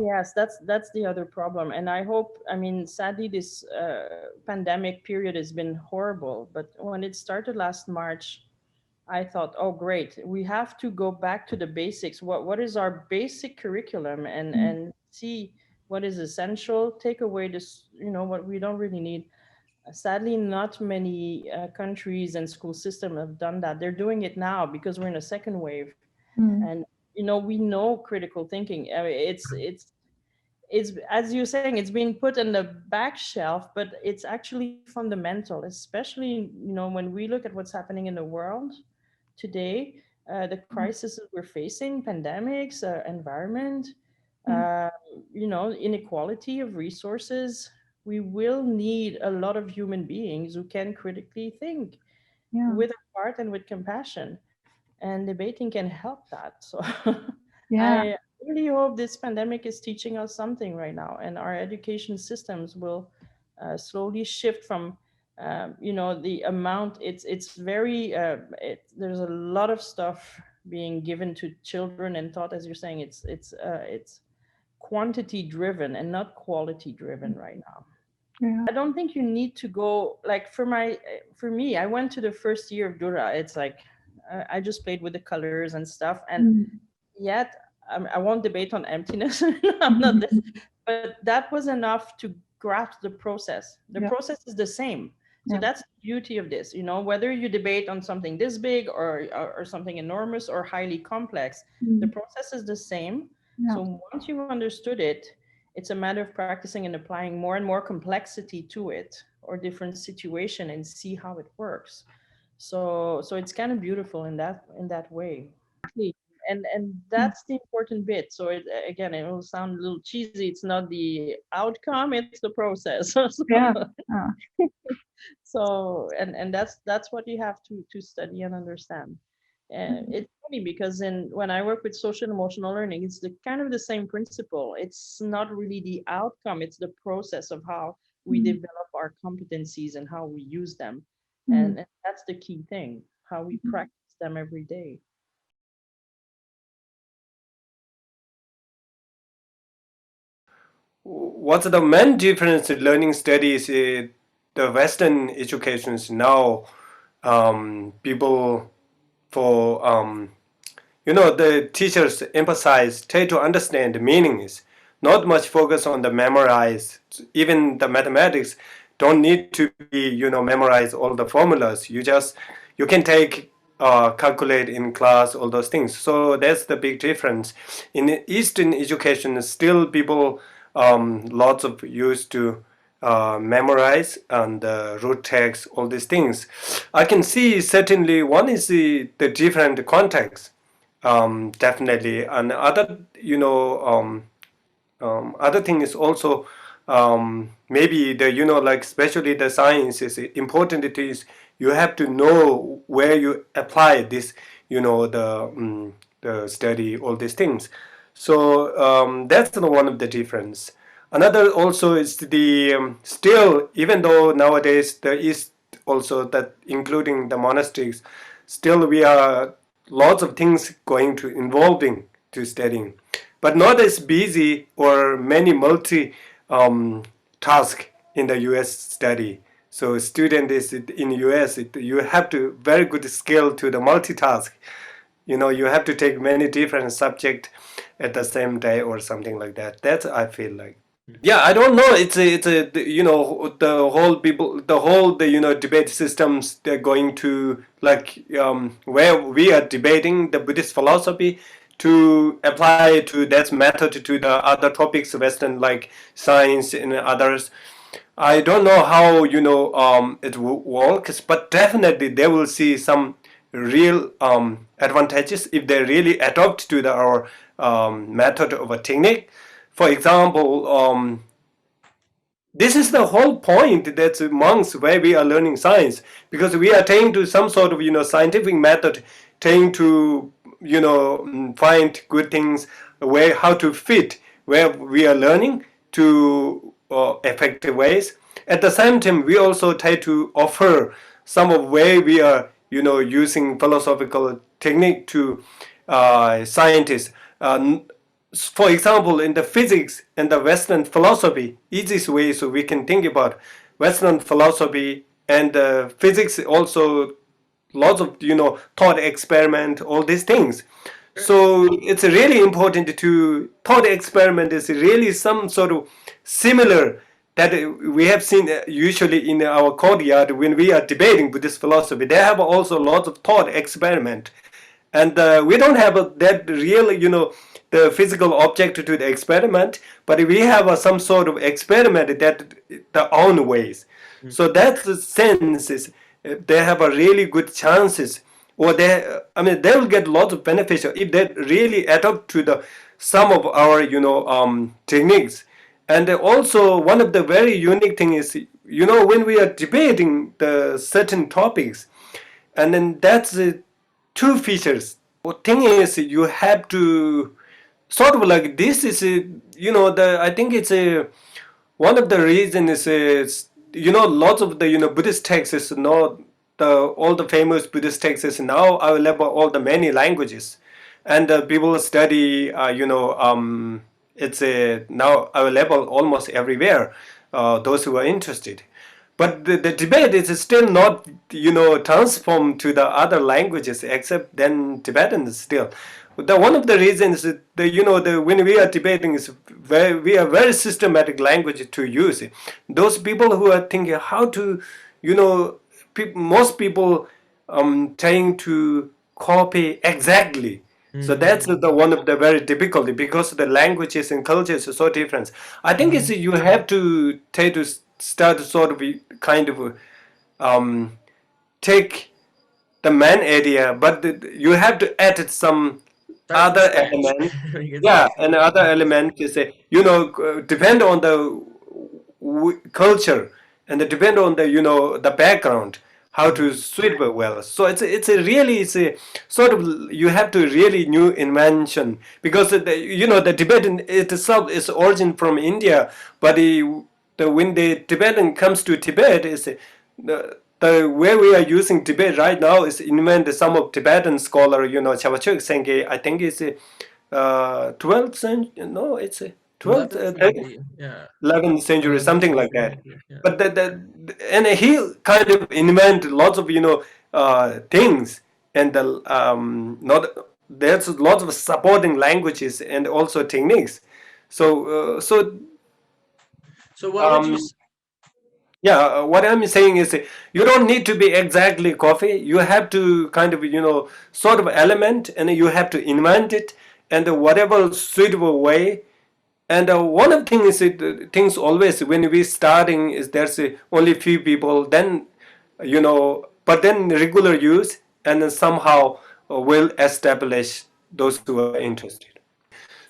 Yes, that's the other problem, and I hope. I mean, sadly, this pandemic period has been horrible. But when it started last March, I thought, oh, great, we have to go back to the basics. What is our basic curriculum, Mm. and see what is essential. Take away this, what we don't really need. Sadly, not many countries and school system have done that. They're doing it now because we're in a second wave, Mm. and we know critical thinking. I mean, it's as you're saying, it's being put on the back shelf, but it's actually fundamental, especially when we look at what's happening in the world today, the crises that we're facing, pandemics, environment, Mm. uh, inequality of resources. We will need a lot of human beings who can critically think Yeah. with a heart and with compassion, and debating can help that. So Yeah. I really hope this pandemic is teaching us something right now, and our education systems will slowly shift from the amount. It's very there's a lot of stuff being given to children and taught, as you're saying. It's quantity driven and not quality driven right now. Yeah. I don't think you need to go like for me. I went to the first year of Dura. It's like I just played with the colors and stuff, and Mm. yet I won't debate on emptiness. I'm not this, but that was enough to grasp the process. The Yeah. process is the same. So Yeah. that's the beauty of this. Whether you debate on something this big or something enormous or highly complex, the Mm. process is the same. Yeah. So once you've understood it, it's a matter of practicing and applying more and more complexity to it or different situation and see how it works. So it's kind of beautiful in that way. Exactly. And Mm. that's the important bit. So again, it will sound a little cheesy. It's not the outcome; it's the process. Yeah. Uh, So that's what you have to study and understand. And mm. it's funny because when I work with social and emotional learning, it's the kind of the same principle. It's not really the outcome; it's the process of how we Mm. develop our competencies and how we use them, Mm. and that's the key thing: how we Mhm. practice them every day. What's the main difference in learning studies? The Western educations now, people for the teachers emphasize try to understand the meanings, not much focus on the memorize. Even the mathematics don't need to be memorize all the formulas. You can take calculate in class all those things. So that's the big difference. In Eastern education, still people lots of used to memorize and root text, all these things. I can see certainly one is the different context, definitely, and other other thing is also maybe the like especially the science is important. It is you have to know where you apply this, the study all these things. So that's the one of the difference. Another also is the still, even though nowadays there is also that including the monasteries, still we are lots of things going to involving to studying, but not as busy or many multi task in the US study. So student is in US, you have to very good skill to the multitask. You have to take many different subject at the same day or something like that. That's I feel like. Yeah, I don't know. It's a the whole people, the whole the debate systems, they're going to like where we are debating the Buddhist philosophy to apply to that method to the other topics, Western like science and others. I don't know how it works, but definitely they will see some real advantages if they really adopt to our method of a technique. For example, this is the whole point that's amongst where we are learning science, because we are trying to some sort of scientific method, trying to find good things, where how to fit where we are learning to effective ways. At the same time, we also try to offer some of way we are using philosophical technique to scientists. for example, in the physics and the Western philosophy, easiest way so we can think about Western philosophy and physics also lots of thought experiment, all these things. So it's really important to thought experiment is really some sort of similar that we have seen usually in our courtyard when we are debating Buddhist philosophy. They have also lots of thought experiment, and we don't have that real the physical object to the experiment, but we have some sort of experiment that the own ways. So that's the sense is they have a really good chances, or they I mean they will get lots of beneficial if they really adopt to the some of our techniques. And also one of the very unique thing is when we are debating the certain topics, and then that's two features. One thing is you have to sort of like this is the I think it's a one of the reason is lots of the Buddhist texts is not the all the famous Buddhist texts is now available all the many languages, and people study it's now available almost everywhere, those who are interested. But the debate is still not transformed to the other languages except then Tibetan still. The one of the reasons that the when we are debating is we are very systematic language to use. Those people who are thinking how to most people trying to copy exactly. So that's the one of the very difficulty because the languages and cultures are so different. I think it's you have to try to start sort of kind of um, take the main idea, but you have to add some Start from other scratch. element. You can Yeah, say. and other element is depend on the culture, and it depend on the the background how to sweep it well. So it's a sort of you have to really new invention because the Tibetan itself is origin from India, but when the Tibetan comes to Tibet is the way we are using Tibet right now is invented some of Tibetan scholar Chavachuk Senge, I think it's 12th century, no, it's a 12th 11th, maybe. Yeah. 11th century, 11th something like century, that. maybe. Yeah. But and he kind of invented lots of things, and the not there's lots of supporting languages and also techniques. So So what would you? um, yeah, what I'm saying is you don't need to be exactly coffee. You have to kind of sort of element, and you have to invent it, and whatever suitable way. And one of things is things always when we starting is there's only few people, then but then regular use, and then somehow will establish those who are interested.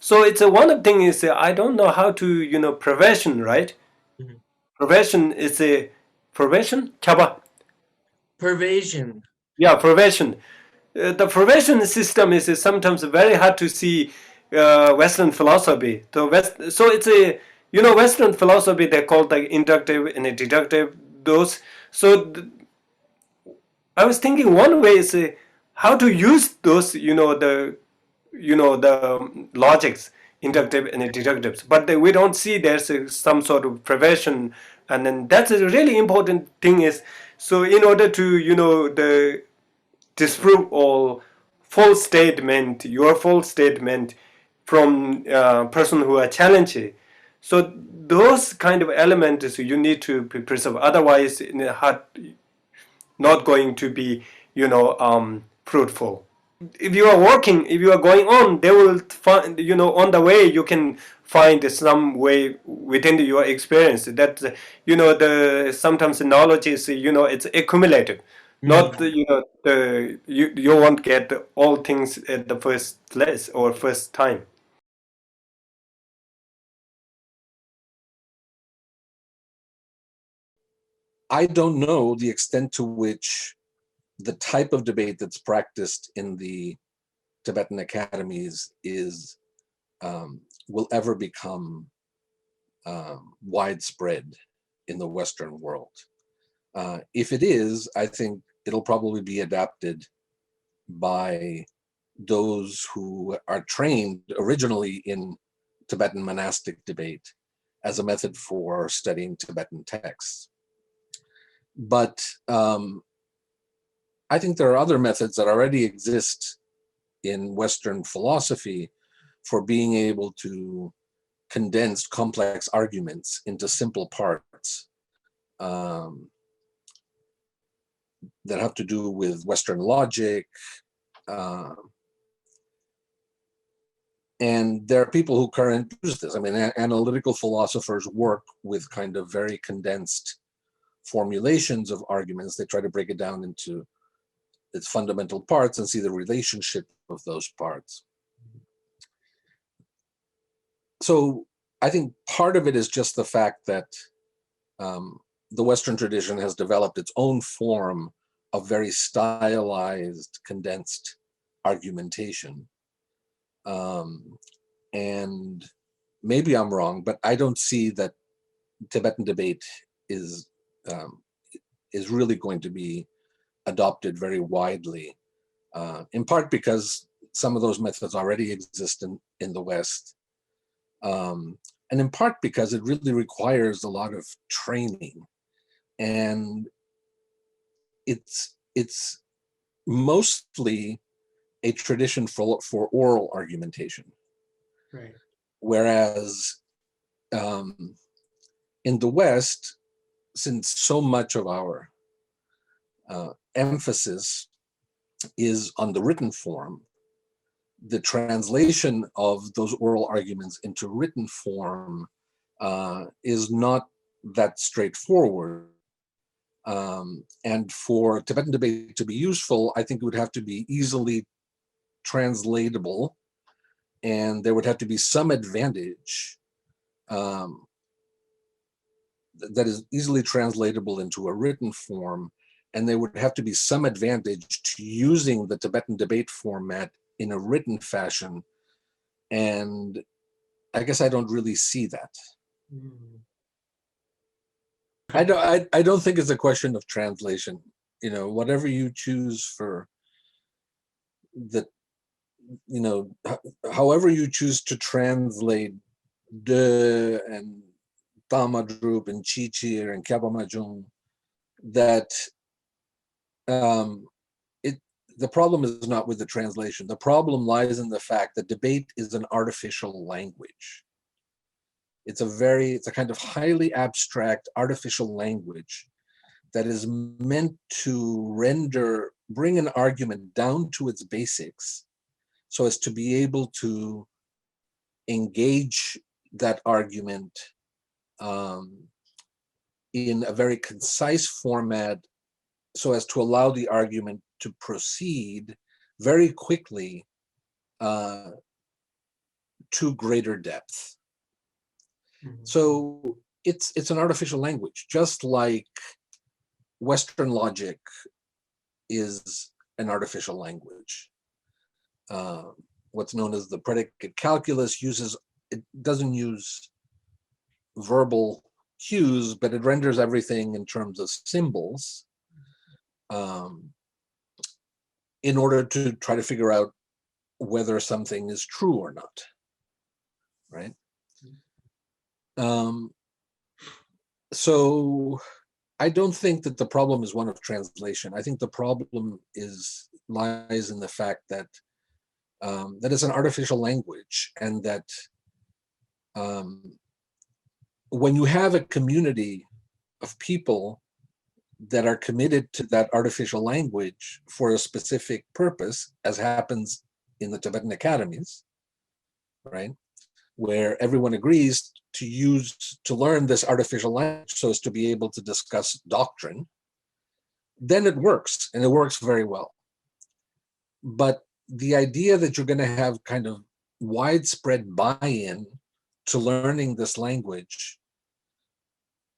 So it's one of thing is I don't know how to prevention, right? Mhm. Prevention is a prevention, chaba. Pervasion. Yeah, prevention. The prevention system is sometimes very hard to see Western philosophy. So it's a Western philosophy they call like inductive and deductive. Those so I was thinking one way is how to use those the logics inductive and deductives, but we don't see there's some sort of prevention, and then that's a really important thing is so in order to the disprove all false statement, your false statement from person who are challenging. So those kind of elements you need to preserve. Otherwise, not going to be fruitful. If you are working, if you are going on, they will find on the way you can find some way within your experience that the sometimes the knowledge is it's accumulated, not Mhm. you won't get all things at the first place or first time. I don't know the extent to which the type of debate that's practiced in the Tibetan academies is will ever become widespread in the Western world. If it is, I think it'll probably be adapted by those who are trained originally in Tibetan monastic debate as a method for studying Tibetan texts. But I think there are other methods that already exist in Western philosophy for being able to condense complex arguments into simple parts that have to do with Western logic. And there are people who currently use this. I mean, analytical philosophers work with kind of very condensed formulations of arguments. They try to break it down into its fundamental parts and see the relationship of those parts. So I think part of it is just the fact that the Western tradition has developed its own form of very stylized, condensed argumentation. And maybe I'm wrong, but I don't see that Tibetan debate is really going to be adopted very widely, in part because some of those methods already exist in the West, and in part because it really requires a lot of training, and it's mostly a tradition for oral argumentation. Right. Whereas in the West, since so much of our emphasis is on the written form, the translation of those oral arguments into written form is not that straightforward. And for Tibetan debate to be useful, I think it would have to be easily translatable, and there would have to be some advantage that is easily translatable into a written form, and there would have to be some advantage to using the Tibetan debate format in a written fashion, and I guess I don't really see that. I don't think it's a question of translation. You know, whatever you choose for the, you know, however you choose to translate De and Tamadrup and Chichir and Kabamajung, that the problem is not with the translation. The problem lies in the fact that debate is an artificial language. It's a kind of highly abstract artificial language that is meant to bring an argument down to its basics so as to be able to engage that argument in a very concise format so as to allow the argument to proceed very quickly to greater depth. So it's an artificial language, just like Western logic is an artificial language. What's known as the predicate calculus doesn't use verbal cues, but it renders everything in terms of symbols in order to try to figure out whether something is true or not, right? So I don't think that the problem is one of translation. I think the problem lies in the fact that that it's an artificial language, and that when you have a community of people that are committed to that artificial language for a specific purpose, as happens in the Tibetan academies, right, where everyone agrees to learn this artificial language so as to be able to discuss doctrine, then it works, and it works very well. But the idea that you're going to have kind of widespread buy-in to learning this language,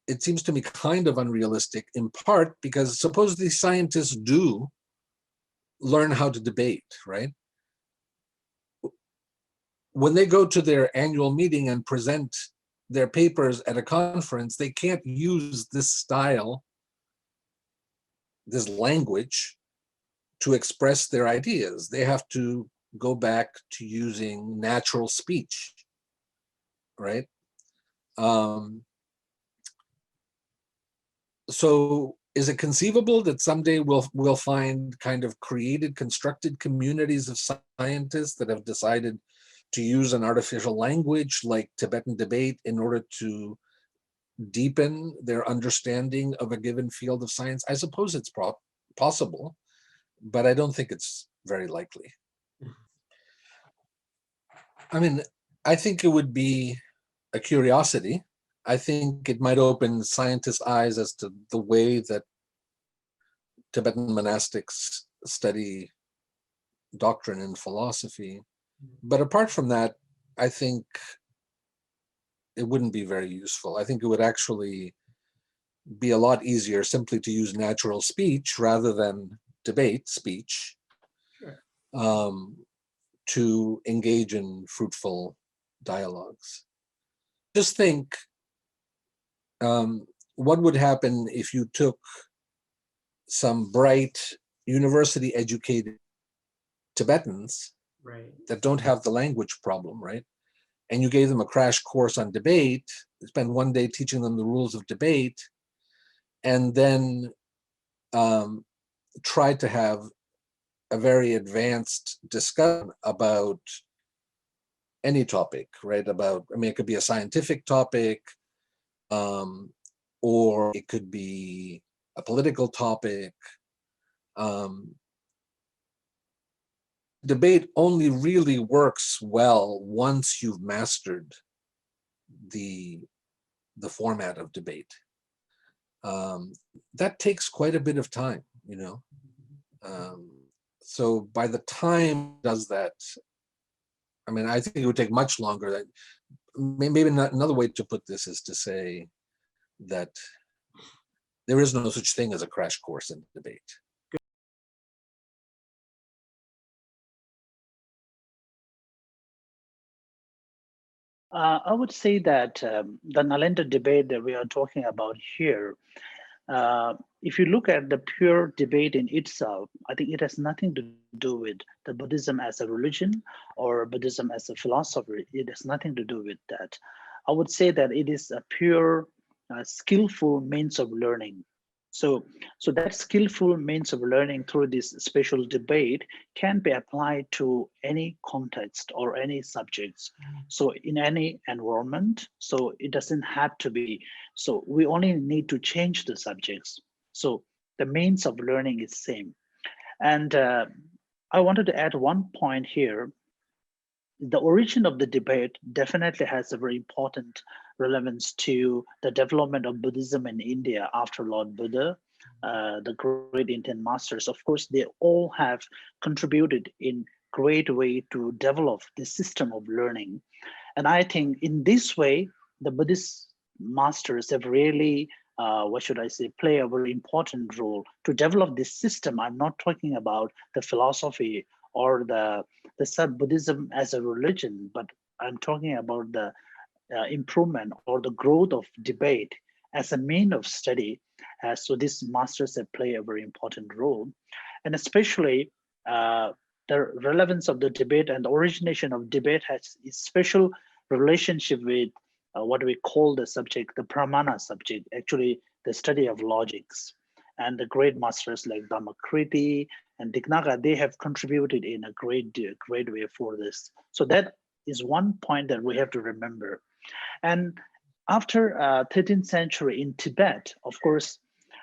it seems to me kind of unrealistic, in part because suppose these scientists do learn how to debate, right? When they go to their annual meeting and present their papers at a conference, they can't use this style, this language, to express their ideas. They have to go back to using natural speech right? So is it conceivable that someday we'll find kind of created, constructed communities of scientists that have decided to use an artificial language like Tibetan debate in order to deepen their understanding of a given field of science? I suppose it's possible, but I don't think it's very likely. I mean, I think it would be a curiosity. I think it might open scientists' eyes as to the way that Tibetan monastics study doctrine and philosophy. But apart from that, I think it wouldn't be very useful. I think it would actually be a lot easier simply to use natural speech rather than debate speech. Sure. To engage in fruitful dialogues. Just think what would happen if you took some bright, university-educated Tibetans, right, that don't have the language problem, right? And you gave them a crash course on debate, spend one day teaching them the rules of debate, and then try to have a very advanced discussion about any topic, right? About, I mean, it could be a scientific topic, or it could be a political topic. Debate only really works well once you've mastered the format of debate. That takes quite a bit of time, you know. So by the time it does that, I mean, I think it would take much longer. Maybe not, another way to put this is to say that there is no such thing as a crash course in debate. I would say that the Nalanda debate that we are talking about here, if you look at the pure debate in itself, I think it has nothing to do with the Buddhism as a religion or Buddhism as a philosophy. It has nothing to do with that. I would say that it is a pure, skillful means of learning. So that skillful means of learning through this special debate can be applied to any context or any subjects. So in any environment, so it doesn't have to be, so we only need to change the subjects. So the means of learning is same. And I wanted to add one point here. The origin of the debate definitely has a very important relevance to the development of Buddhism in India after Lord Buddha, the great Indian masters. Of course, they all have contributed in great way to develop the system of learning. And I think in this way, the Buddhist masters have really, what should I say, play a very important role to develop this system. I'm not talking about the philosophy or the sub-Buddhism as a religion, but I'm talking about the improvement or the growth of debate as a mean of study. So these masters have played a very important role. And especially the relevance of the debate and the origination of debate has a special relationship with what we call the subject, the pramana subject, actually the study of logics. And the great masters like Dhammakriti and Dignaga, they have contributed in a great way for this. So that is one point that we have to remember. And after 13th century in Tibet, of course,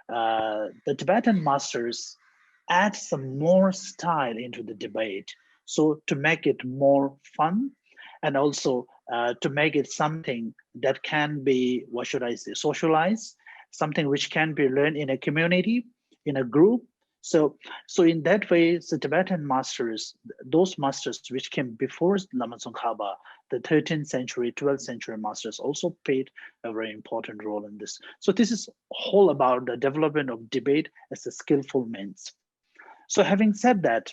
the Tibetan masters add some more style into the debate. So to make it more fun and also to make it something that can be, what should I say, socialized, something which can be learned in a community, in a group. So in that way, the Tibetan masters, those masters which came before Lama Tsongkhapa, the 13th century, 12th century masters also played a very important role in this. So this is all about the development of debate as a skillful means. So having said that,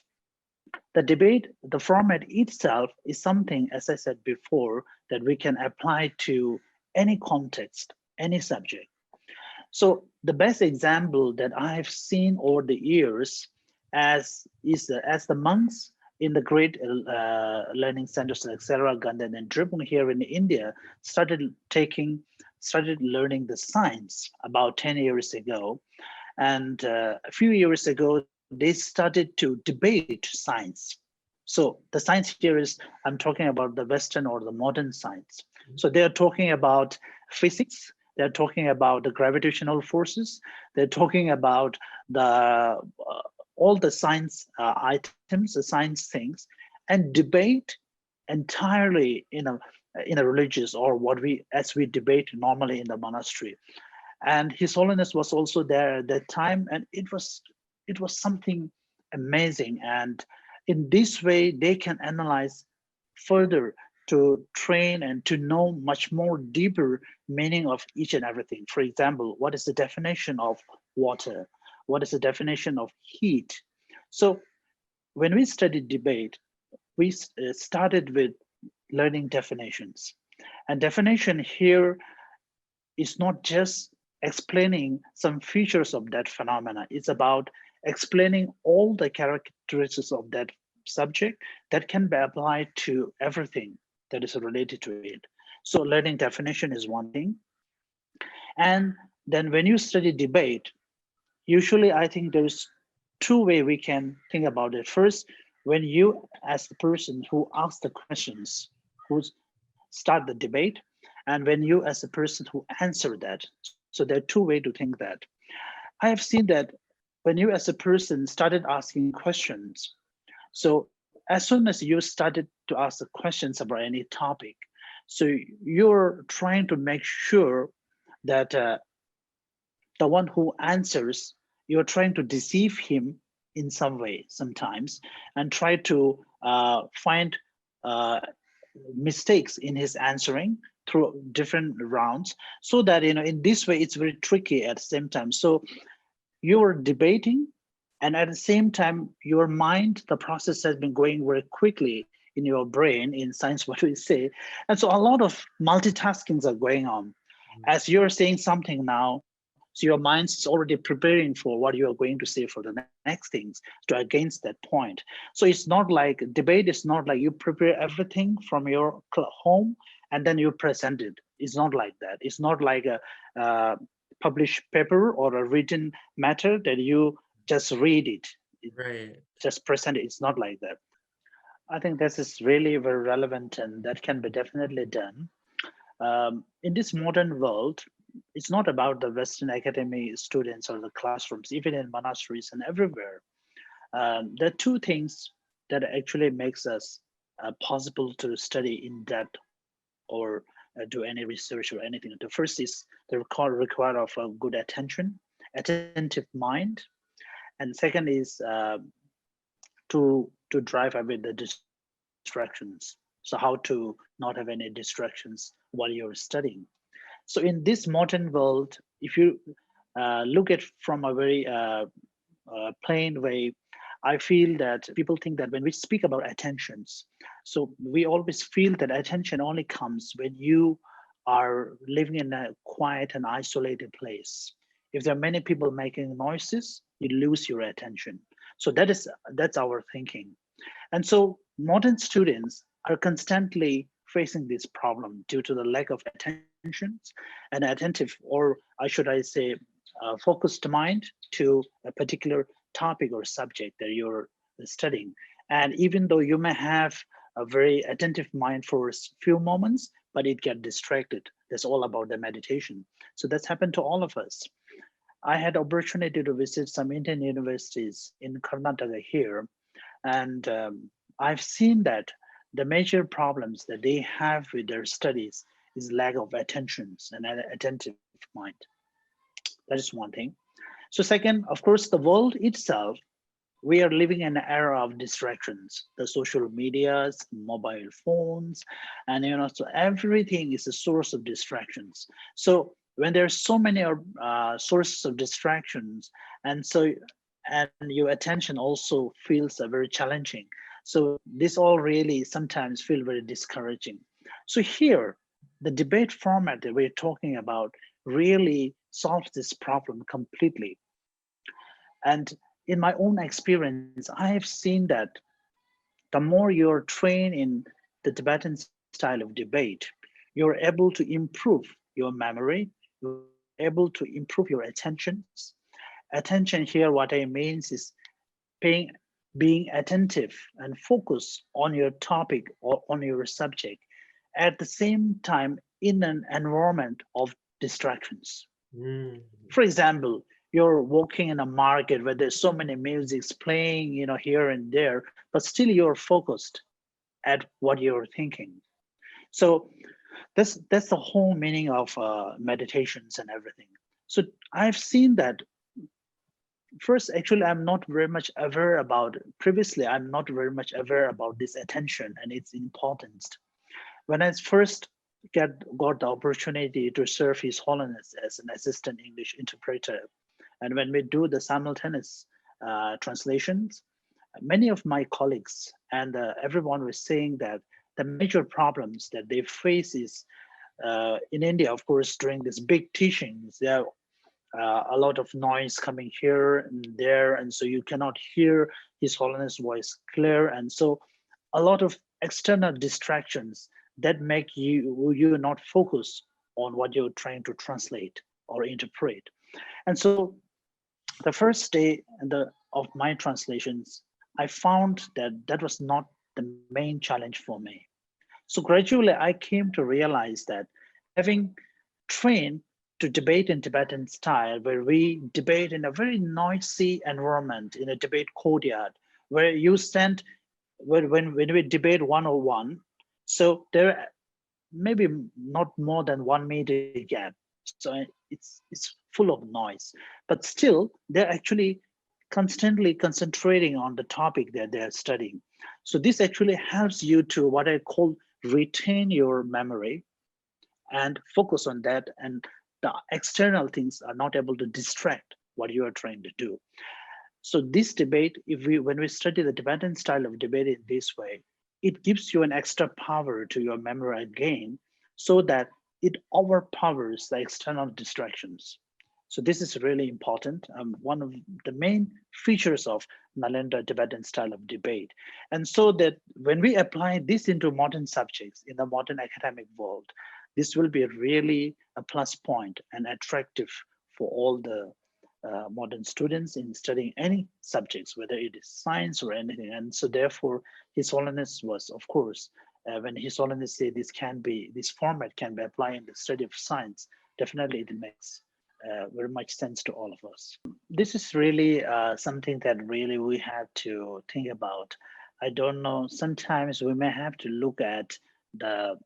the debate, the format itself is something, as I said before, that we can apply to any context, any subject. So the best example that I've seen over the years as the monks in the great learning centers like Samarkand and Dribung here in India started learning the science about 10 years ago. And a few years ago, they started to debate science. So the science here is, I'm talking about the Western or the modern science. So they're talking about physics, they're talking about the gravitational forces, they're talking about the all the science items, the science things, and debate entirely in a religious, or what we as we debate normally in the monastery. And His Holiness was also there at that time, and it was something amazing. And in this way, they can analyze further to train and to know much more deeper meaning of each and everything. For example, what is the definition of water? What is the definition of heat? So when we studied debate, we started with learning definitions. And definition here is not just explaining some features of that phenomena. It's about explaining all the characteristics of that subject that can be applied to everything that is related to it. So learning definition is one thing. And then when you study debate, usually I think there's two ways we can think about it. First, when you as the person who asks the questions, who start the debate, and when you as a person who answer that. So there are two ways to think that. I have seen that when you as a person started asking questions, so as soon as you started to ask the questions about any topic, so you're trying to make sure that the one who answers, you're trying to deceive him in some way sometimes, and try to find mistakes in his answering through different rounds, so that in this way it's very tricky at the same time. So you're debating, and at the same time your mind, the process has been going very quickly in your brain, in science what we say, and so a lot of multitaskings are going on. As you're saying something now, so your mind is already preparing for what you are going to say for the next things to against that point. So it's not like debate is not like you prepare everything from your home and then you present it. It's not like that. It's not like a published paper or a written matter that you just read it, Right. just present it. It's not like that. I think this is really very relevant, and that can be definitely done. In this modern world, it's not about the Western academy students or the classrooms, even in monasteries and everywhere. There are two things that actually makes us possible to study in depth or do any research or anything. The first is the require of a good attentive mind, and second is to drive away the distractions. So how to not have any distractions while you're studying. So in this modern world, if you look at from a very plain way, I feel that people think that when we speak about attentions, so we always feel that attention only comes when you are living in a quiet and isolated place. If there are many people making noises, you lose your attention. So that's our thinking. And so modern students are constantly facing this problem due to the lack of attention and attentive, or I say, focused mind to a particular topic or subject that you're studying. And even though you may have a very attentive mind for a few moments, but it get distracted. That's all about the meditation. So that's happened to all of us. I had opportunity to visit some Indian universities in Karnataka here, and I've seen that the major problems that they have with their studies is lack of attentions and an attentive mind. That is one thing. So second, of course, the world itself, we are living in an era of distractions, the social medias, mobile phones, and so everything is a source of distractions. So when there's so many sources of distractions, and your attention also feels very challenging. So this all really sometimes feel very discouraging. So here, the debate format that we're talking about really solves this problem completely. And in my own experience, I have seen that the more you're trained in the Tibetan style of debate, you're able to improve your memory, you're able to improve your attentions. Attention here, what I means is being attentive and focus on your topic or on your subject at the same time in an environment of distractions. Mm. For example, you're walking in a market where there's so many musics playing, here and there, but still you're focused at what you're thinking. So that's the whole meaning of meditations and everything. So I've seen that. First, actually, I'm not very much aware about, previously, I'm not very much aware about this attention and its importance. When I first got the opportunity to serve His Holiness as an assistant English interpreter, and when we do the simultaneous translations, many of my colleagues and everyone was saying that the major problems that they face is in India, of course, during these big teachings, there are a lot of noise coming here and there, and so you cannot hear His Holiness voice clear, and so a lot of external distractions that make you not focus on what you're trying to translate or interpret. And so the first day of my translations, I found that that was not the main challenge for me. So gradually I came to realize that having trained to debate in Tibetan style, where we debate in a very noisy environment, in a debate courtyard, where you stand, when we debate 101, so there maybe not more than 1 meter gap. So it's full of noise, but still they're actually constantly concentrating on the topic that they're studying. So this actually helps you to what I call retain your memory and focus on that, and the external things are not able to distract what you are trying to do. So this debate, when we study the Tibetan style of debate in this way, it gives you an extra power to your memory again, so that it overpowers the external distractions. So this is really important. One of the main features of Nalanda Tibetan style of debate. And so that when we apply this into modern subjects in the modern academic world, this will be really a plus point and attractive for all the modern students in studying any subjects, whether it is science or anything. And so therefore, His Holiness was, of course, when His Holiness said this format can be applied in the study of science, definitely it makes very much sense to all of us. This is really something that really we have to think about. I don't know, sometimes we may have to look at the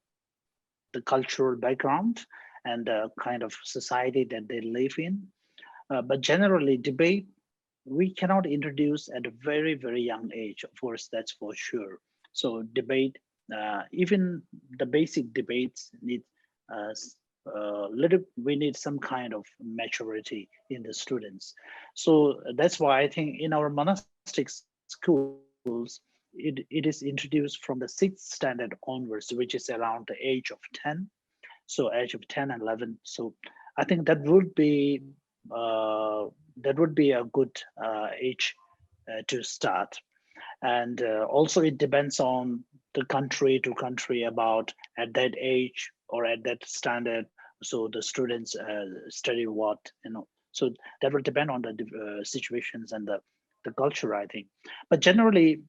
cultural background and the kind of society that they live in. But generally, debate, we cannot introduce at a very, very young age. Of course, that's for sure. So debate, even the basic debates need we need some kind of maturity in the students. So that's why I think in our monastic schools, it is introduced from the 6th standard onwards, which is around the age of 10. So age of 10 and 11. So I think that would be a good age to start. And also it depends on the country to country about at that age or at that standard. So the students study what, so that will depend on the situations and the culture, I think. But generally,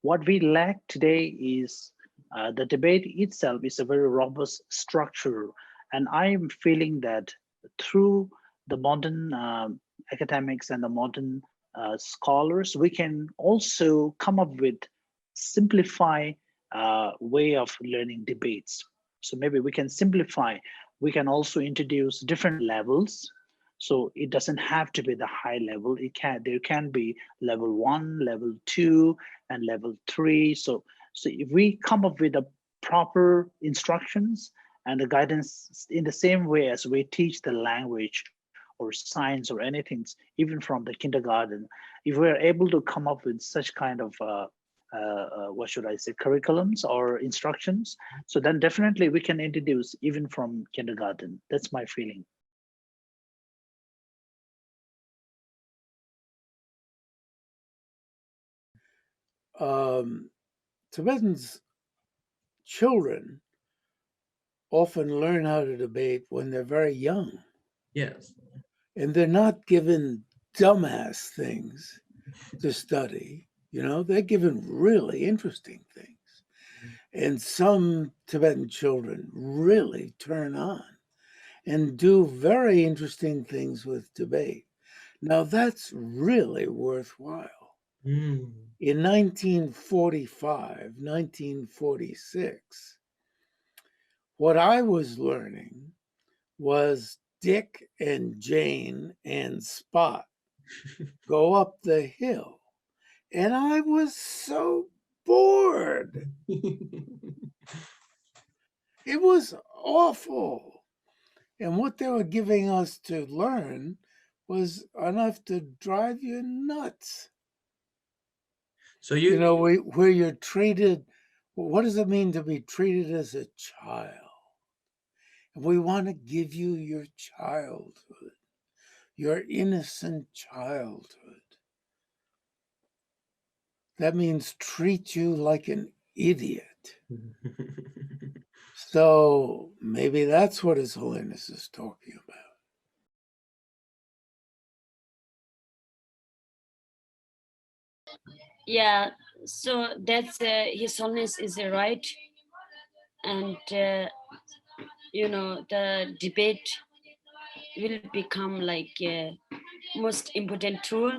what we lack today is the debate itself is a very robust structure. And I'm feeling that through the modern academics and the modern scholars, we can also come up with simplify way of learning debates. So maybe we can simplify. We can also introduce different levels. So it doesn't have to be the high level. There can be level 1, level 2, and level 3. So if we come up with a proper instructions and the guidance in the same way as we teach the language or science or anything, even from the kindergarten, if we're able to come up with such kind of what should I say, curriculums or instructions, so then definitely we can introduce even from kindergarten. That's my feeling. Tibetans children often learn how to debate when they're very young, Yes. and they're not given dumbass things to study. They're given really interesting things. And some Tibetan children really turn on and do very interesting things with debate. Now, that's really worthwhile. Mm. In 1945, 1946, what I was learning was Dick and Jane and Spot go up the hill. And I was so bored. It was awful. And what they were giving us to learn was enough to drive you nuts. So you Where you're treated, what does it mean to be treated as a child? And we want to give you your childhood, your innocent childhood. That means treat you like an idiot. So maybe that's what His Holiness is talking about. Yeah, so that's His Holiness is right, and the debate will become like a most important tool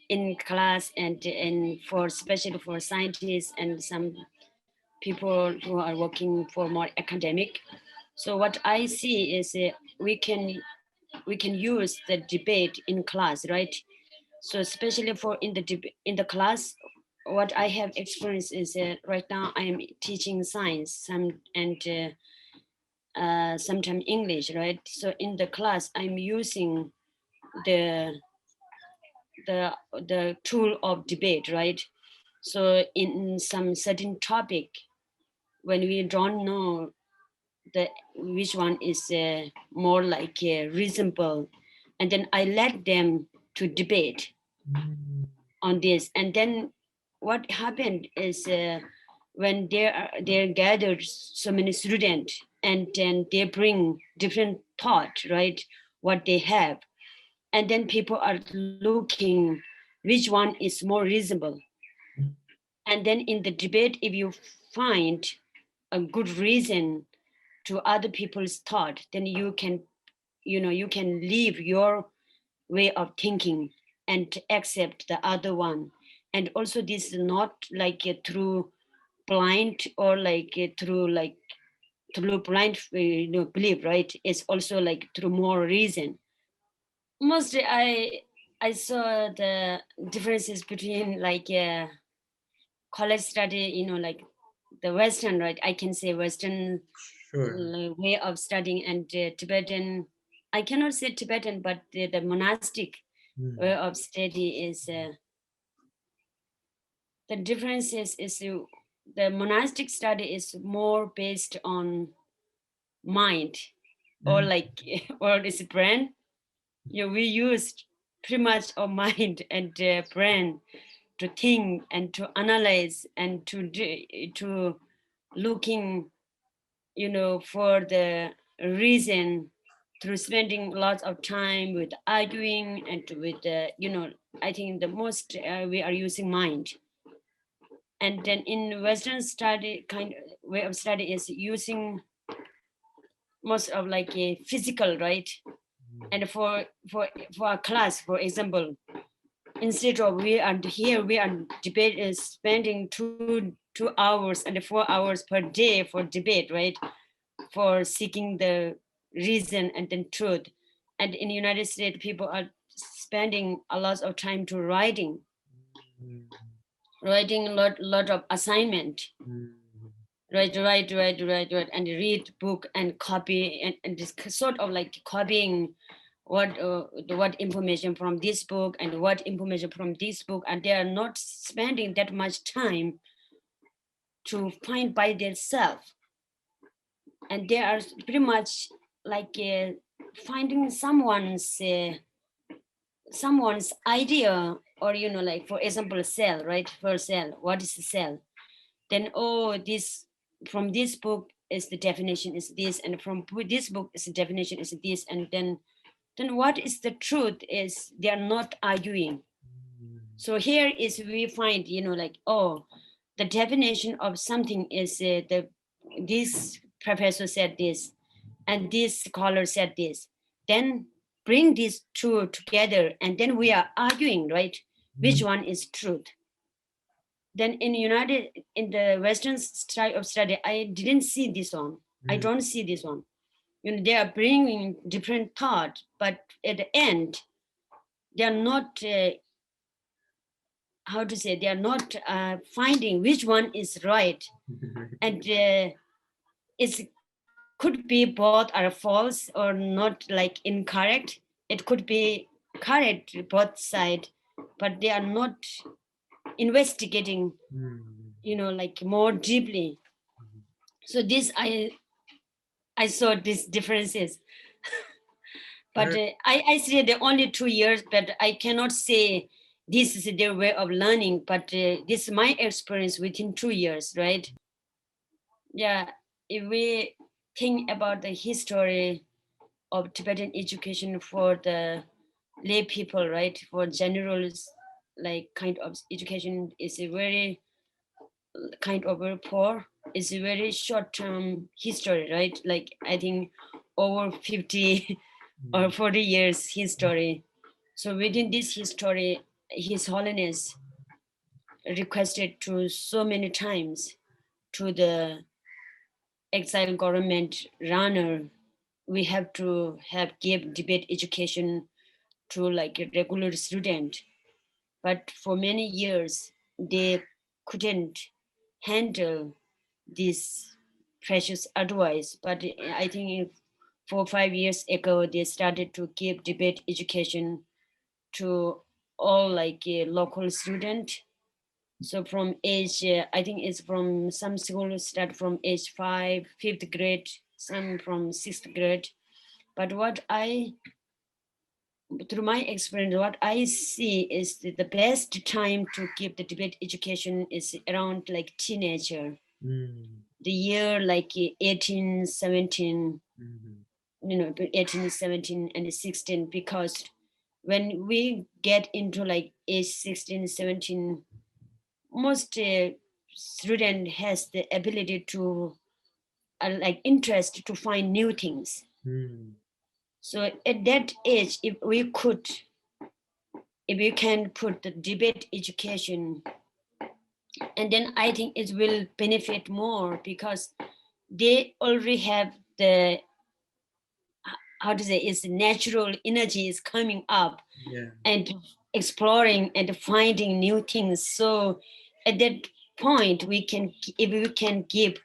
in class and for especially for scientists and some people who are working for more academic. So what I see is we can use the debate in class, right? So especially for in the class, what I have experienced is right now I am teaching science sometimes English, right? So in the class I'm using the the tool of debate, right? So in some certain topic, when we don't know the which one is more like reasonable, and then I let them to debate on this, and then what happened is when they're gathered so many students, and then they bring different thought, right, what they have, and then people are looking which one is more reasonable. And then in the debate, if you find a good reason to other people's thought, then you can you can leave your way of thinking and accept the other one. And also this is not like through blind or like through blind belief, right? It's also like through more reason. Mostly I saw the differences between like college study, like the Western, right? I can say Western sure. way of studying and Tibetan. I cannot say Tibetan, but the monastic way of study is the difference is the monastic study is more based on mind or like or is brain. We used pretty much our mind and brain to think and to analyze and to looking for the reason through spending lots of time with arguing and with I think the most we are using mind. And then in Western study kind of way of study is using most of like a physical, right? And for a class, for example, instead of we are here we are debate is spending 2 hours and 4 hours per day for debate, right? For seeking the reason and then truth. And in the United States, people are spending a lot of time to writing a lot of assignment, right, and read book and copy and this sort of like copying what information from this book and what information from this book, and they are not spending that much time to find by themselves, and they are pretty much like finding someone's idea or like for example, cell, right? For cell, what is the cell? Then this from this book is the definition is this, and from this book is the definition is this, and then what is the truth is they are not arguing. So here is we find like, the definition of something is this professor said this, and this scholar said this. Then bring these two together, and then we are arguing, right? Which one is truth? Then in the Western style of study, I didn't see this one. I don't see this one. They are bringing different thought, but at the end, they are not. How to say? They are not finding which one is right, and it could be both are false or not, like incorrect. It could be correct both side, but they are not investigating like more deeply. So this I saw these differences. But I see the only 2 years, but I cannot say this is their way of learning, but this is my experience within 2 years, right? Yeah, if we think about the history of Tibetan education for the lay people, right? For generals, like kind of education is a very kind of very poor. It's a very short-term history, right? Like I think over 50 or 40 years history. So within this history, His Holiness requested to so many times to the exile government runner, we have to give debate education to like a regular student. But for many years, they couldn't handle this precious advice. But I think 4 or 5 years ago, they started to give debate education to all like a local student. So from age, I think it's from some schools start from age 5, 5th grade, some from 6th grade. But through my experience, what I see is the best time to give the debate education is around like teenager. The year like 18, 17, 18, 17, and 16, because when we get into like age 16, 17, most student has the ability to like interest to find new things. So at that age, if we can put the debate education, and then I think it will benefit more because they already have the, how to say, it's natural energy is coming up and exploring and finding new things. So at that point, if we can give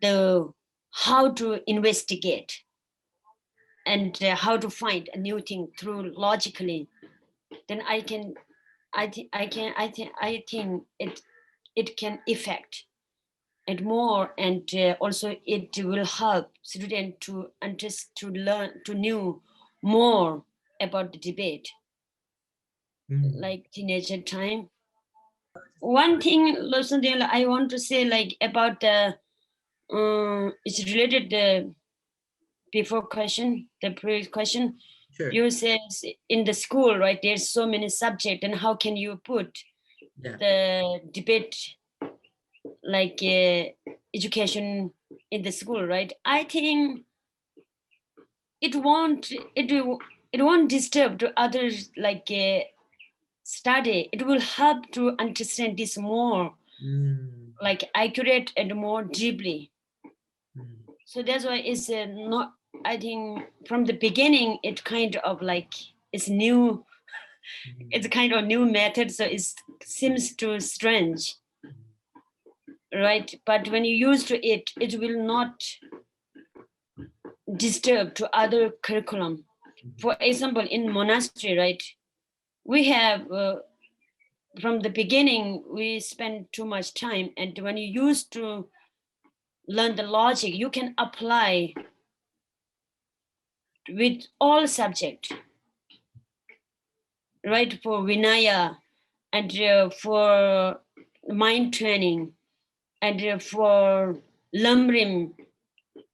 the how to investigate and how to find a new thing through logically, then I think it can affect it more, and also it will help students to learn to know more about the debate, like teenager time. One thing, Losandela, I want to say like about the it's related the before question, the previous question. Sure. You said in the school, right? There's so many subjects, and how can you put the debate like education in the school, right? I think it won't disturb to others like study. It will help to understand this more like accurate and more deeply. So that's why it's not, I think from the beginning it kind of like it's new, it's a kind of new method, so it seems too strange, right? But when you use to it, it will not disturb to other curriculum. For example, in monastery, right, we have from the beginning we spend too much time, and when you used to learn the logic, you can apply with all subject, right? For Vinaya, and for mind training, and for lumbering.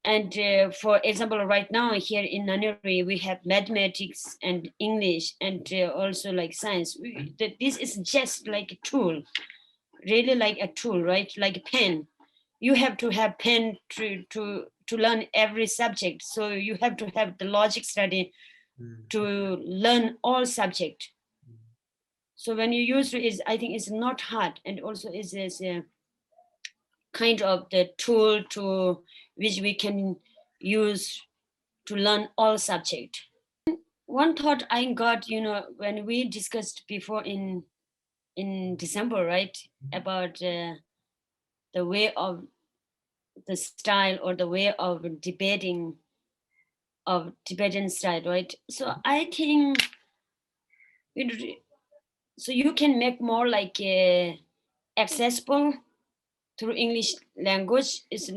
And for example, right now here in Nanuri, we have mathematics and English, and also like science. This is just like a tool, really like a tool, right? Like a pen. You have to have pen to learn every subject. So you have to have the logic study to learn all subject. So when you use it, is I think it's not hard, and also is a kind of the tool to which we can use to learn all subject. One thought I got, when we discussed before in December, right, about the way of the style or the way of debating of Tibetan style, right? So I think so you can make more like accessible through English language. It's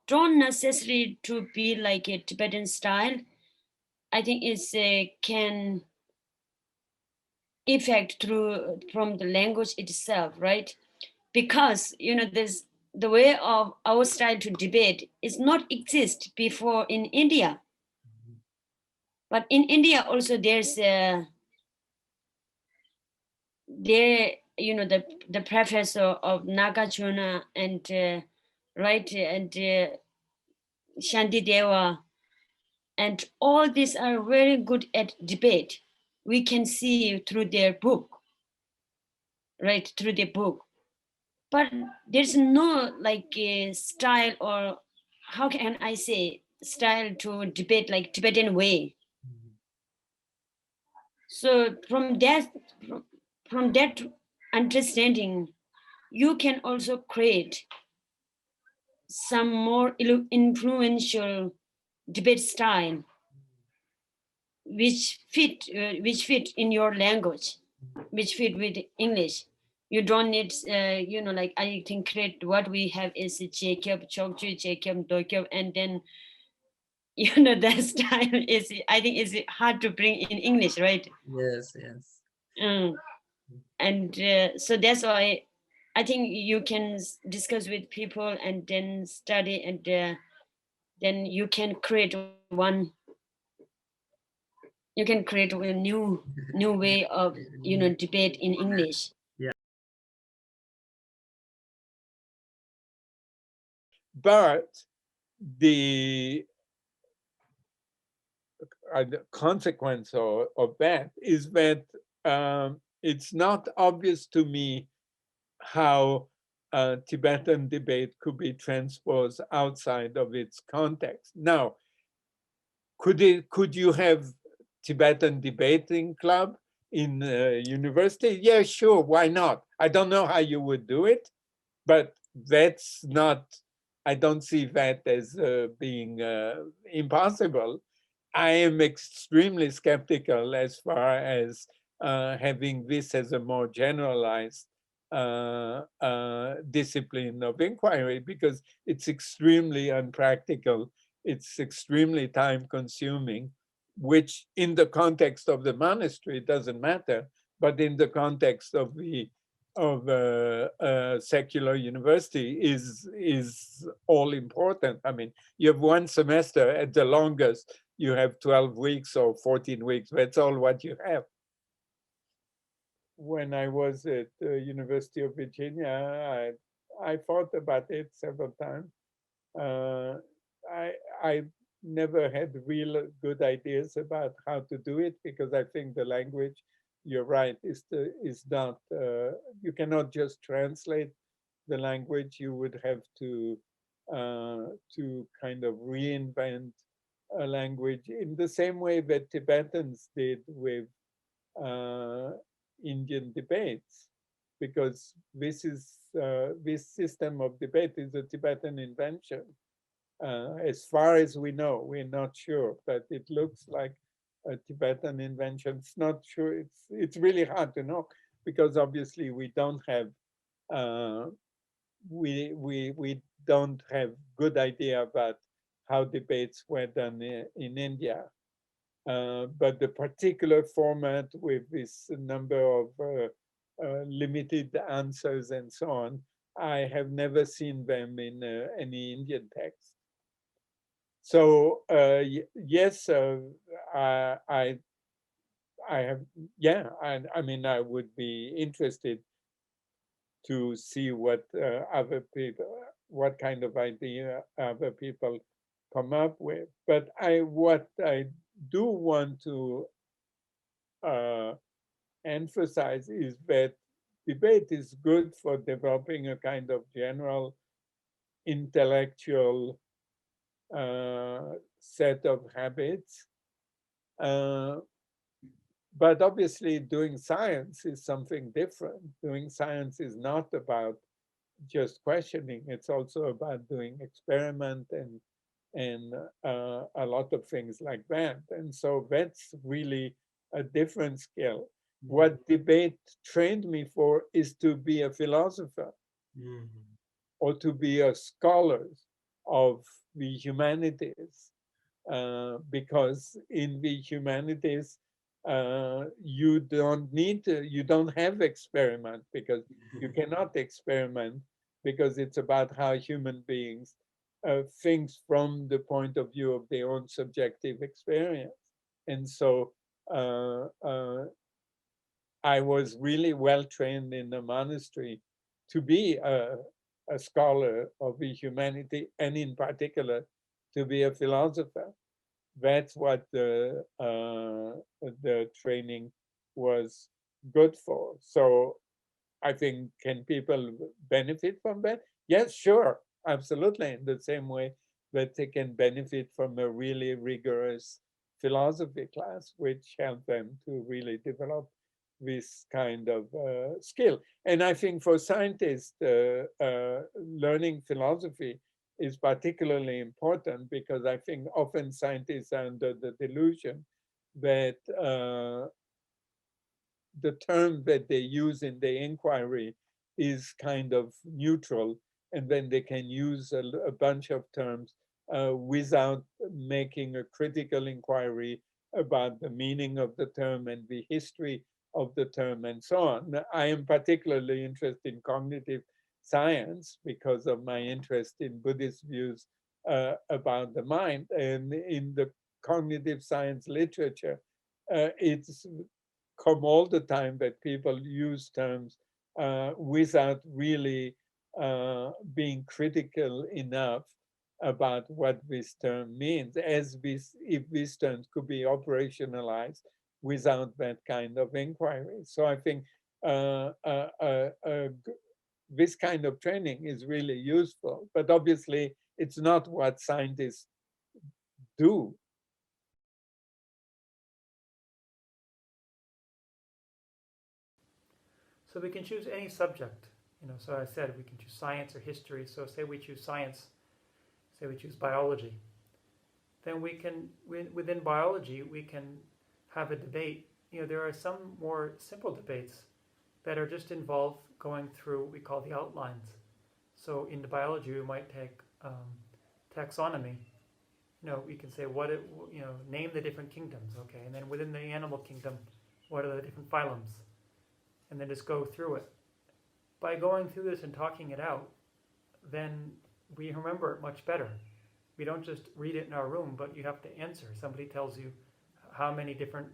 don't necessary to be like a Tibetan style. I think it's can effect through from the language itself, right? Because there's the way of our style to debate is not exist before in India, but in India also there's there the professor of Nagarjuna and right and Shanti Deva, and all these are very good at debate. We can see through their book, right, through the book. But there's no like a style, or how can I say, style to debate like Tibetan way. So from that understanding, you can also create some more influential debate style which fit in your language, which fit with English. You don't need like I think create what we have is Jacob, Chokchu, Jacob, Dokyo, and then that style is, I think, is hard to bring in English, right? Yes, yes. And so that's why I think you can discuss with people and then study, and then you can create a new way of debate in English. But the consequence of that is that it's not obvious to me how Tibetan debate could be transposed outside of its context. Now, could you have Tibetan debating club in university? Yeah, sure, why not? I don't know how you would do it, but that's not, I don't see that as being impossible. I am extremely skeptical as far as having this as a more generalized discipline of inquiry, because it's extremely unpractical. It's extremely time consuming, which in the context of the monastery doesn't matter, but in the context of the secular university is all important. I mean, you have one semester at the longest, you have 12 weeks or 14 weeks. That's all what you have. When I was at the University of Virginia, I thought about it several times. I never had real good ideas about how to do it, because I think the language, you're right, is not, you cannot just translate the language. You would have to kind of reinvent a language in the same way that Tibetans did with Indian debates, because this system of debate is a Tibetan invention. As far as we know, we're not sure, but it looks like a Tibetan invention. It's not sure. It's really hard to know, because obviously we don't have we don't have good idea about how debates were done in India. But the particular format with this number of limited answers and so on. I have never seen them in any Indian text. So yes, I have, yeah, I mean, I would be interested to see what other people, what kind of idea other people come up with. But what I do want to emphasize is that debate is good for developing a kind of general intellectual set of habits. But obviously doing science is something different. Doing science is not about just questioning. It's also about doing experiment and a lot of things like that. And so that's really a different skill. What debate trained me for is to be a philosopher or to be a scholar of the humanities. Because in the humanities, you don't have experiment, because you cannot experiment, because it's about how human beings think from the point of view of their own subjective experience. And so I was really well trained in the monastery to be a scholar of the humanity, and in particular, to be a philosopher. That's what the training was good for. So I think, can people benefit from that? Yes, sure, absolutely. In the same way that they can benefit from a really rigorous philosophy class, which helped them to really develop this kind of skill. And I think for scientists, learning philosophy is particularly important, because I think often scientists are under the delusion that the term that they use in the inquiry is kind of neutral, and then they can use a bunch of terms without making a critical inquiry about the meaning of the term and the history of the term and so on. I am particularly interested in cognitive science because of my interest in Buddhist views about the mind. And in the cognitive science literature, it's come all the time that people use terms without really being critical enough about what this term means, as if these terms could be operationalized without that kind of inquiry. So I think this kind of training is really useful, but obviously it's not what scientists do. So we can choose any subject, so I said we can choose science or history. So say we choose science, say we choose biology. Then we can, within biology, we can have a debate. There are some more simple debates that are just involve going through what we call the outlines. So in the biology, we might take taxonomy. We can say name the different kingdoms, okay? And then within the animal kingdom, what are the different phylums? And then just go through it. By going through this and talking it out, then we remember it much better. We don't just read it in our room, but you have to answer. Somebody tells you how many different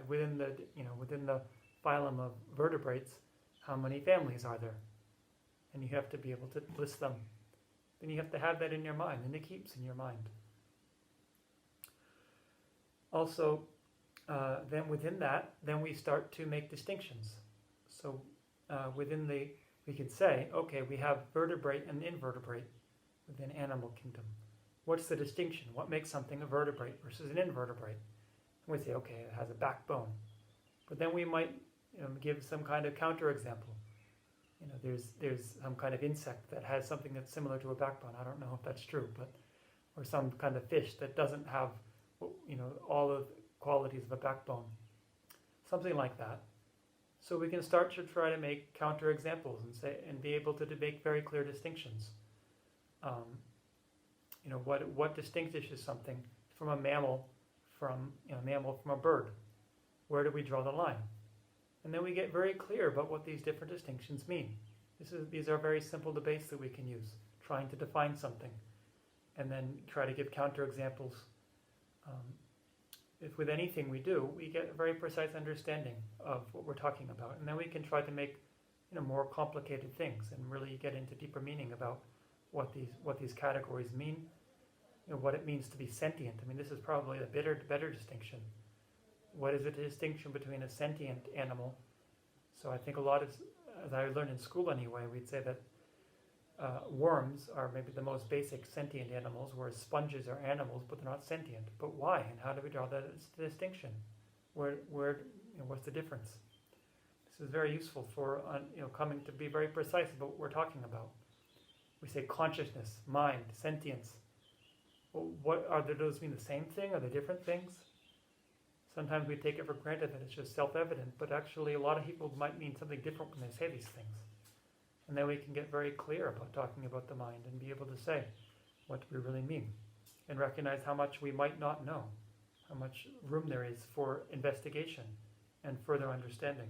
within the phylum of vertebrates, how many families are there, and you have to be able to list them. Then you have to have that in your mind, and it keeps in your mind. Also, then within that, then we start to make distinctions. So we could say, okay, we have vertebrate and invertebrate within animal kingdom. What's the distinction? What makes something a vertebrate versus an invertebrate? And we say, okay, it has a backbone. But then we might give some kind of counterexample. There's some kind of insect that has something that's similar to a backbone. I don't know if that's true, or some kind of fish that doesn't have, all of the qualities of a backbone. Something like that. So we can start to try to make counterexamples and be able to make very clear distinctions. What distinguishes something from a mammal from a bird? Where do we draw the line? And then we get very clear about what these different distinctions mean. These are very simple debates that we can use, trying to define something, and then try to give counterexamples. If with anything we do, we get a very precise understanding of what we're talking about, and then we can try to make more complicated things and really get into deeper meaning about what these categories mean, what it means to be sentient. I mean, this is probably a better distinction. What is the distinction between a sentient animal? So I think a lot of, as I learned in school anyway, we'd say that worms are maybe the most basic sentient animals, whereas sponges are animals, but they're not sentient. But why? And how do we draw that distinction? Where what's the difference? This is very useful for coming to be very precise about what we're talking about. We say consciousness, mind, sentience. Well, what are those mean the same thing? Are they different things? Sometimes we take it for granted that it's just self-evident, but actually a lot of people might mean something different when they say these things. And then we can get very clear about talking about the mind and be able to say what we really mean and recognize how much we might not know, how much room there is for investigation and further understanding.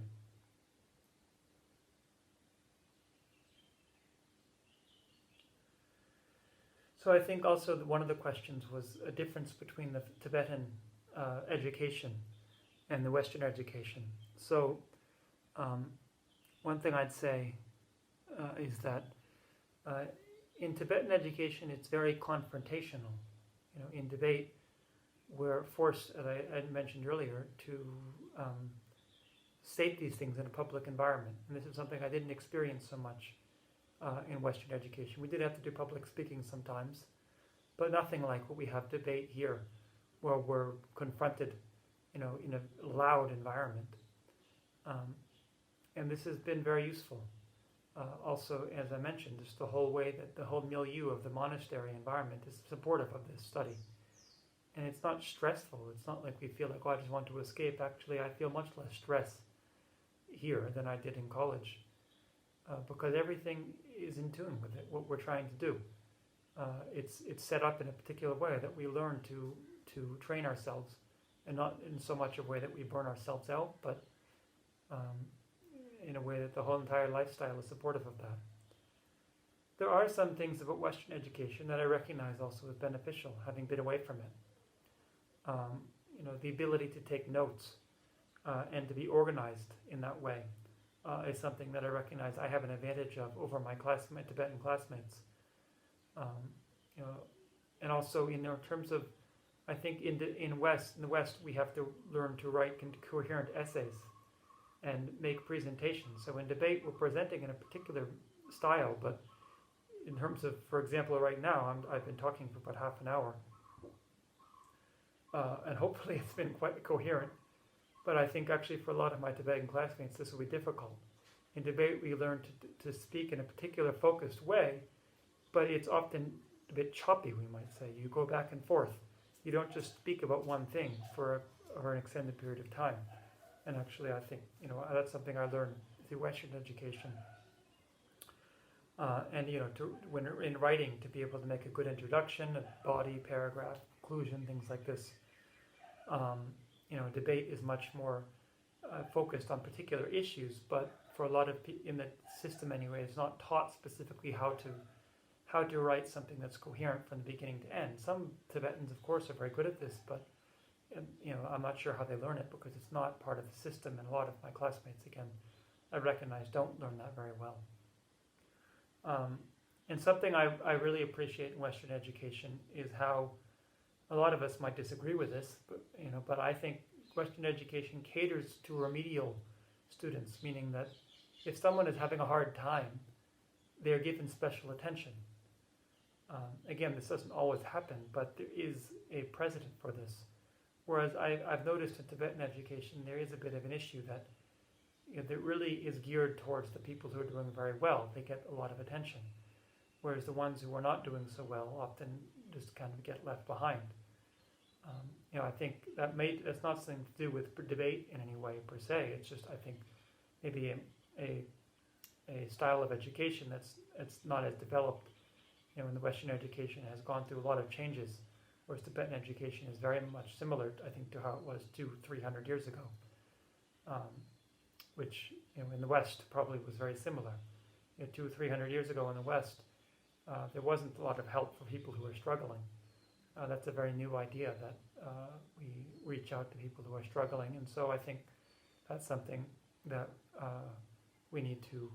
So I think also that one of the questions was a difference between the Tibetan education and the Western education. So one thing I'd say is that in Tibetan education, it's very confrontational. In debate, we're forced, as I mentioned earlier, to state these things in a public environment. And this is something I didn't experience so much in Western education. We did have to do public speaking sometimes, but nothing like what we have debate here, where we're confronted, in a loud environment. And this has been very useful. Also, as I mentioned, just the whole way that the whole milieu of the monastery environment is supportive of this study. And it's not stressful. It's not like we feel like, I just want to escape. Actually, I feel much less stress here than I did in college, because everything is in tune with it, what we're trying to do. It's set up in a particular way that we learn to train ourselves, and not in so much a way that we burn ourselves out, but in a way that the whole entire lifestyle is supportive of that. There are some things about Western education that I recognize also as beneficial, having been away from it. The ability to take notes and to be organized in that way is something that I recognize I have an advantage of over my Tibetan classmates. And also in terms of, I think in the West we have to learn to write coherent essays and make presentations. So in debate we're presenting in a particular style, but in terms of, for example, right now I've been talking for about half an hour, and hopefully it's been quite coherent. But I think actually for a lot of my Tibetan classmates this will be difficult. In debate we learn to speak in a particular focused way, but it's often a bit choppy, we might say. You go back and forth. You don't just speak about one thing for an extended period of time. And actually I think that's something I learned through Western education. And when in writing, to be able to make a good introduction, a body, paragraph, conclusion, things like this. Debate is much more focused on particular issues, but for a lot of in the system anyway, it's not taught specifically how to write something that's coherent from the beginning to end. Some Tibetans, of course, are very good at this, but I'm not sure how they learn it because it's not part of the system, and a lot of my classmates, again, I recognize don't learn that very well. And something I really appreciate in Western education is how a lot of us might disagree with this, but I think Western education caters to remedial students, meaning that if someone is having a hard time, they're given special attention. Again, this doesn't always happen, but there is a precedent for this. Whereas I've noticed in Tibetan education, there is a bit of an issue that that really is geared towards the people who are doing very well. They get a lot of attention. Whereas the ones who are not doing so well often just kind of get left behind. I think that's not something to do with debate in any way per se. It's just, I think, maybe a style of education that's not as developed. In the Western education has gone through a lot of changes, whereas Tibetan education is very much similar, I think, to how it was 200-300 years ago. which in the West probably was very similar. 200 or 300 years ago in the West, there wasn't a lot of help for people who were struggling. That's a very new idea, that we reach out to people who are struggling, and so I think that's something that we need to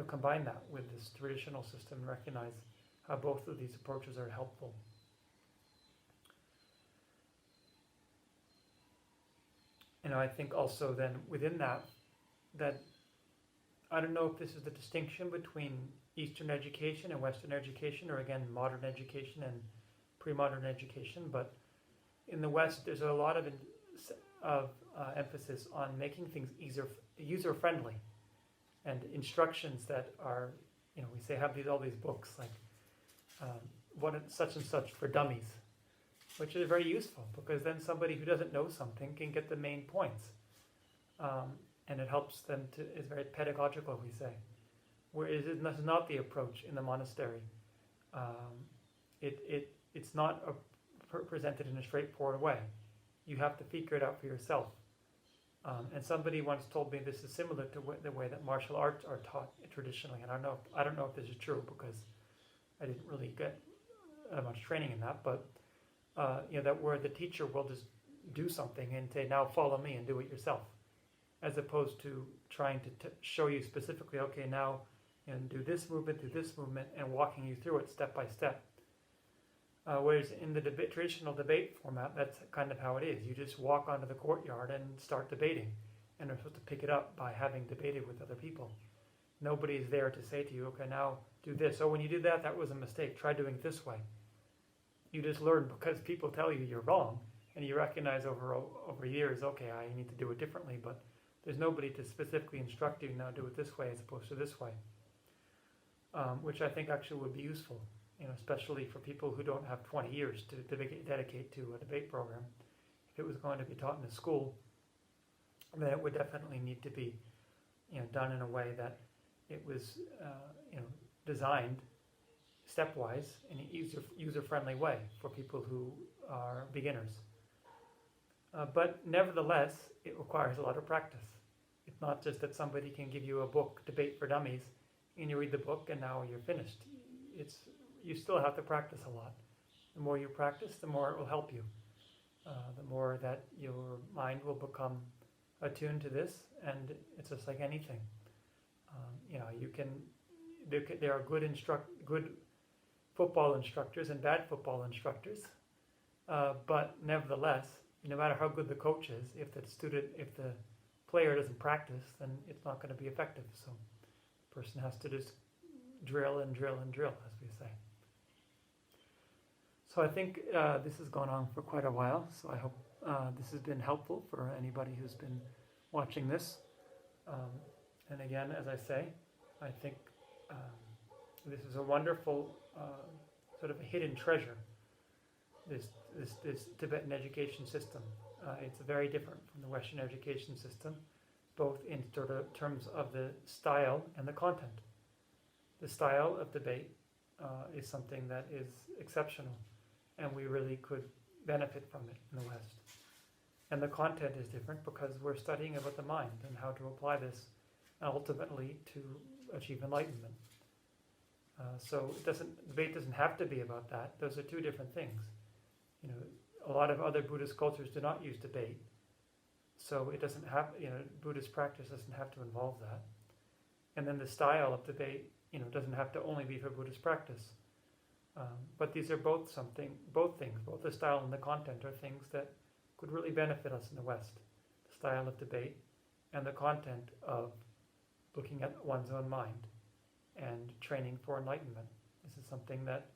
combine that with this traditional system and recognize how both of these approaches are helpful. I think also then within that I don't know if this is the distinction between Eastern education and Western education, or again modern education and pre-modern education, but in the West there's a lot of emphasis on making things user-friendly, and instructions that are, we say have all these books like such and such for dummies, which is very useful because then somebody who doesn't know something can get the main points, and it helps them to. It's very pedagogical, we say. Whereas this is not the approach in the monastery. It's not presented in a straightforward way. You have to figure it out for yourself. And somebody once told me this is similar to the way that martial arts are taught traditionally. And I don't know if this is true because I didn't really get much training in that. But that where the teacher will just do something and say, now follow me and do it yourself, as opposed to trying to show you specifically, okay, now do this movement, and walking you through it step by step. Whereas in the traditional debate format, that's kind of how it is. You just walk onto the courtyard and start debating, and are supposed to pick it up by having debated with other people. Nobody's there to say to you, okay, now do this. Oh, when you did that, that was a mistake. Try doing it this way. You just learn because people tell you you're wrong, and you recognize over years, okay, I need to do it differently, but there's nobody to specifically instruct you, now do it this way as opposed to this way, which I think actually would be useful, especially for people who don't have 20 years to dedicate to a debate program. If it was going to be taught in a school, then it would definitely need to be done in a way that it was designed stepwise in a user-friendly way for people who are beginners. But nevertheless, it requires a lot of practice. It's not just that somebody can give you a book, Debate for Dummies, and you read the book and now you're finished. You still have to practice a lot. The more you practice, the more it will help you. The more that your mind will become attuned to this, and it's just like anything. There are good football instructors and bad football instructors, but nevertheless, no matter how good the coach is, if the player doesn't practice, then it's not going to be effective. So the person has to just drill and drill and drill, as we say. So I think this has gone on for quite a while, so I hope this has been helpful for anybody who's been watching this. And again, as I say, I think this is a wonderful sort of a hidden treasure, this Tibetan education system. It's very different from the Western education system, both in sort of terms of the style and the content. The style of debate is something that is exceptional, and we really could benefit from it in the West. And the content is different because we're studying about the mind and how to apply this ultimately to achieve enlightenment. So debate doesn't have to be about that. Those are two different things. A lot of other Buddhist cultures do not use debate, so it doesn't have, Buddhist practice doesn't have to involve that. And then the style of debate, doesn't have to only be for Buddhist practice. But these are both things, both the style and the content are things that could really benefit us in the West. The style of debate and the content of looking at one's own mind and training for enlightenment. This is something that,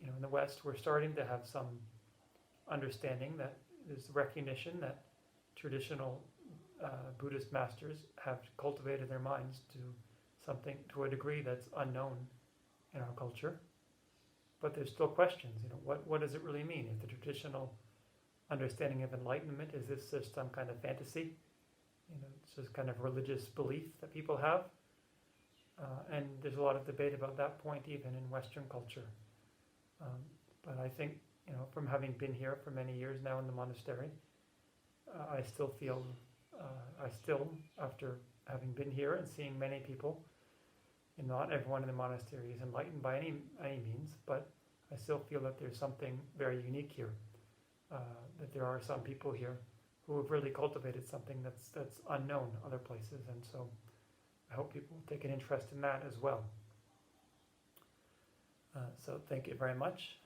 in the West, we're starting to have some understanding that there's recognition that traditional Buddhist masters have cultivated their minds to a degree that's unknown in our culture. But there's still questions. What does it really mean? Is the traditional understanding of enlightenment, is this just some kind of fantasy? It's just kind of religious belief that people have. And there's a lot of debate about that point even in Western culture. But I think, from having been here for many years now in the monastery, I still feel I still, after having been here and seeing many people, and not everyone in the monastery is enlightened by any means, but I still feel that there's something very unique here. That there are some people here who have really cultivated something that's unknown other places, and so I hope people take an interest in that as well. So thank you very much.